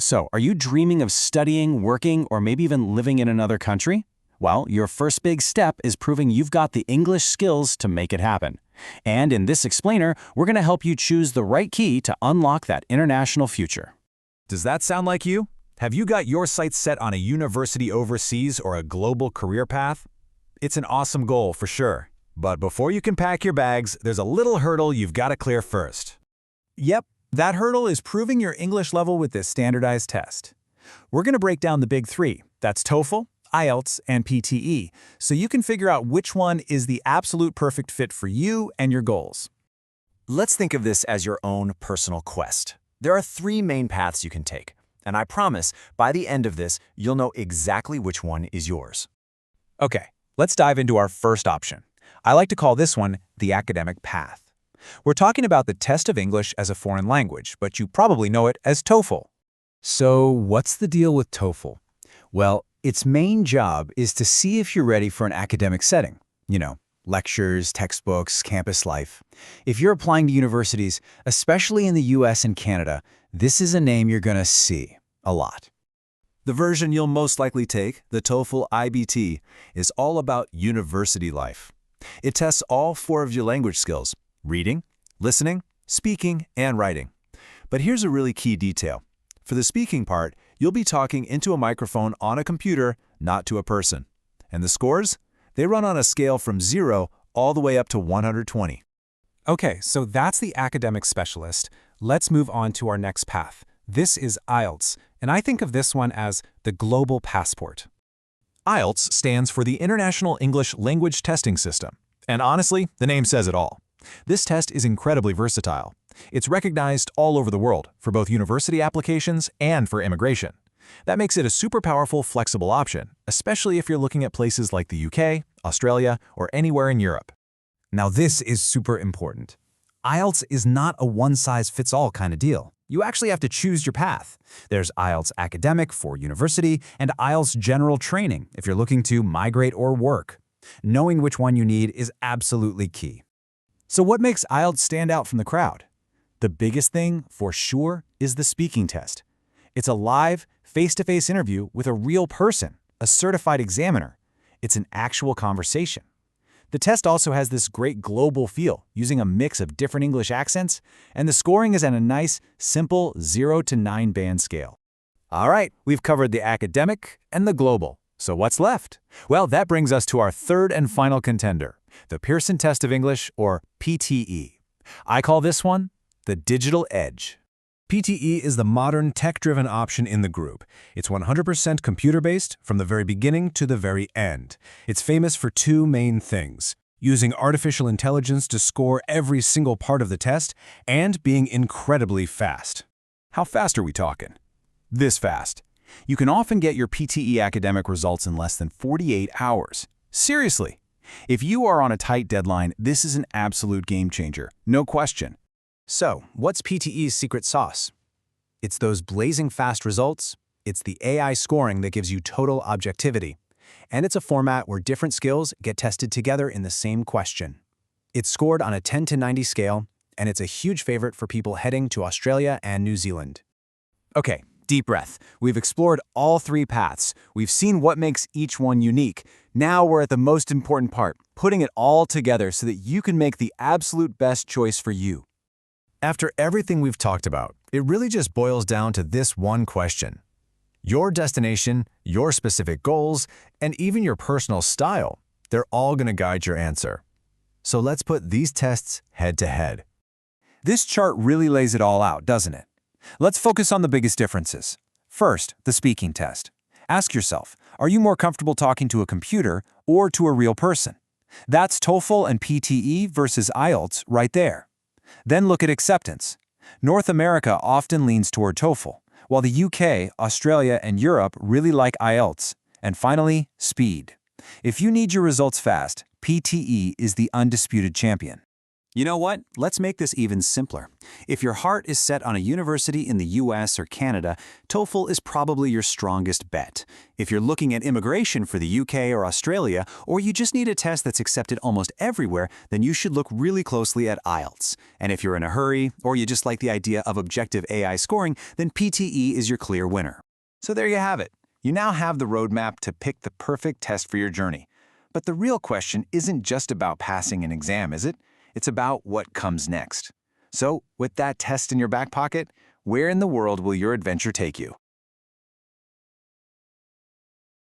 So, are you dreaming of studying, working, or maybe even living in another country? Well, your first big step is proving you've got the English skills to make it happen. And in this explainer, we're going to help you choose the right key to unlock that international future. Does that sound like you? Have you got your sights set on a university overseas or a global career path? It's an awesome goal for sure. But before you can pack your bags, there's a little hurdle you've got to clear first. Yep, that hurdle is proving your English level with this standardized test. We're going to break down the big three. That's TOEFL, IELTS, and PTE, so you can figure out which one is the absolute perfect fit for you and your goals. Let's think of this as your own personal quest. There are three main paths you can take, and I promise by the end of this, you'll know exactly which one is yours. Okay, let's dive into our first option. I like to call this one the academic path. We're talking about the test of English as a foreign language, but you probably know it as TOEFL. So what's the deal with TOEFL? Well, its main job is to see if you're ready for an academic setting. You know, lectures, textbooks, campus life. If you're applying to universities, especially in the US and Canada, this is a name you're going to see a lot. The version you'll most likely take, the TOEFL IBT, is all about university life. It tests all four of your language skills: reading, listening, speaking, and writing. But here's a really key detail. For the speaking part, you'll be talking into a microphone on a computer, not to a person. And the scores? They run on a scale from 0 all the way up to 120. Okay, so that's the academic specialist. Let's move on to our next path. This is IELTS, and I think of this one as the global passport. IELTS stands for the International English Language Testing System. And honestly, the name says it all. This test is incredibly versatile. It's recognized all over the world for both university applications and for immigration. That makes it a super powerful, flexible option, especially if you're looking at places like the UK, Australia, or anywhere in Europe. Now this is super important. IELTS is not a one-size-fits-all kind of deal. You actually have to choose your path. There's IELTS Academic for university and IELTS General Training if you're looking to migrate or work. Knowing which one you need is absolutely key. So what makes IELTS stand out from the crowd? The biggest thing, for sure, is the speaking test. It's a live, face-to-face interview with a real person, a certified examiner. It's an actual conversation. The test also has this great global feel, using a mix of different English accents, and the scoring is at a nice, simple 0 to 9 band scale. All right, we've covered the academic and the global. So what's left? Well, that brings us to our third and final contender, the Pearson Test of English, or PTE. I call this one the digital edge. PTE is the modern tech-driven option in the group. It's 100% computer-based from the very beginning to the very end. It's famous for two main things: using artificial intelligence to score every single part of the test and being incredibly fast. How fast are we talking? This fast. You can often get your PTE academic results in less than 48 hours. Seriously. If you are on a tight deadline, this is an absolute game changer, no question. So, what's PTE's secret sauce? It's those blazing fast results, it's the AI scoring that gives you total objectivity, and it's a format where different skills get tested together in the same question. It's scored on a 10 to 90 scale, and it's a huge favorite for people heading to Australia and New Zealand. Okay, deep breath. We've explored all three paths. We've seen what makes each one unique. Now we're at the most important part, putting it all together so that you can make the absolute best choice for you. After everything we've talked about, it really just boils down to this one question. Your destination, your specific goals, and even your personal style, they're all going to guide your answer. So let's put these tests head to head. This chart really lays it all out, doesn't it? Let's focus on the biggest differences. First, the speaking test. Ask yourself, are you more comfortable talking to a computer or to a real person? That's TOEFL and PTE versus IELTS right there. Then look at acceptance. North America often leans toward TOEFL, while the UK, Australia, and Europe really like IELTS. And finally, speed. If you need your results fast, PTE is the undisputed champion. You know what? Let's make this even simpler. If your heart is set on a university in the US or Canada, TOEFL is probably your strongest bet. If you're looking at immigration for the UK or Australia, or you just need a test that's accepted almost everywhere, then you should look really closely at IELTS. And if you're in a hurry, or you just like the idea of objective AI scoring, then PTE is your clear winner. So there you have it. You now have the roadmap to pick the perfect test for your journey. But the real question isn't just about passing an exam, is it? It's about what comes next. So, with that test in your back pocket, where in the world will your adventure take you?